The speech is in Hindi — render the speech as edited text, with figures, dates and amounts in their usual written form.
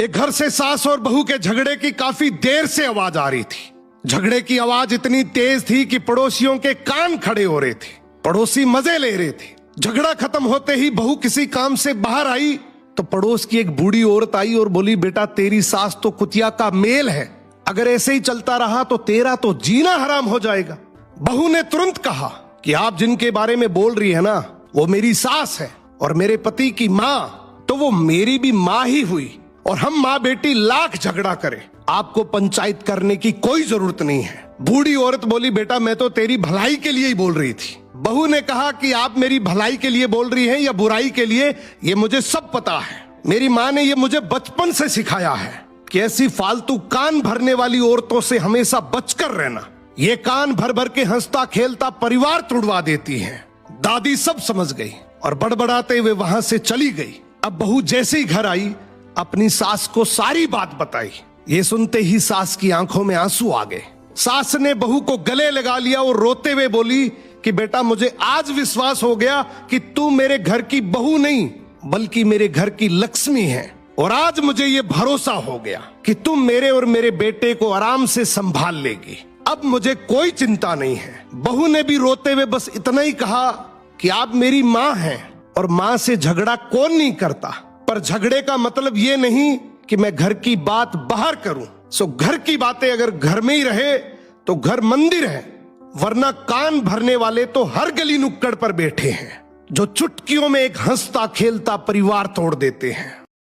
एक घर से सास और बहू के झगड़े की काफी देर से आवाज आ रही थी। झगड़े की आवाज इतनी तेज थी कि पड़ोसियों के कान खड़े हो रहे थे। पड़ोसी मजे ले रहे थे। झगड़ा खत्म होते ही बहू किसी काम से बाहर आई तो पड़ोस की एक बूढ़ी औरत आई और बोली, बेटा तेरी सास तो कुतिया का मेल है, अगर ऐसे ही चलता रहा तो तेरा तो जीना हराम हो जाएगा। बहू ने तुरंत कहा कि आप जिनके बारे में बोल रही है ना, वो मेरी सास है और मेरे पति की माँ तो वो मेरी भी माँ ही हुई, और हम माँ बेटी लाख झगड़ा करें, आपको पंचायत करने की कोई जरूरत नहीं है। बूढ़ी औरत बोली, बेटा मैं तो तेरी भलाई के लिए ही बोल रही थी। बहू ने कहा कि आप मेरी भलाई के लिए बोल रही हैं या बुराई के लिए, ये मुझे सब पता है। मेरी माँ ने ये मुझे बचपन से सिखाया है कि ऐसी फालतू कान भरने वाली औरतों से हमेशा बचकर रहना। ये कान भर भर के हंसता खेलता परिवार तुड़वा देती हैं। दादी सब समझ गई और बड़बड़ाते हुए वहां से चली गई। अब बहू जैसे ही घर आई अपनी सास को सारी बात बताई। ये सुनते ही सास की आंखों में आंसू आ गए। सास ने बहू को गले लगा लिया और रोते हुए बोली कि बेटा मुझे आज विश्वास हो गया कि तू मेरे घर की बहू नहीं बल्कि मेरे घर की लक्ष्मी है, और आज मुझे ये भरोसा हो गया कि तुम मेरे और मेरे बेटे को आराम से संभाल लेगी। अब मुझे कोई चिंता नहीं है। बहू ने भी रोते हुए बस इतना ही कहा कि आप मेरी माँ हैं और माँ से झगड़ा कौन नहीं करता, पर झगड़े का मतलब ये नहीं कि मैं घर की बात बाहर करूं। सो घर की बातें अगर घर में ही रहे तो घर मंदिर है, वरना कान भरने वाले तो हर गली नुक्कड़ पर बैठे हैं जो चुटकियों में एक हंसता खेलता परिवार तोड़ देते हैं।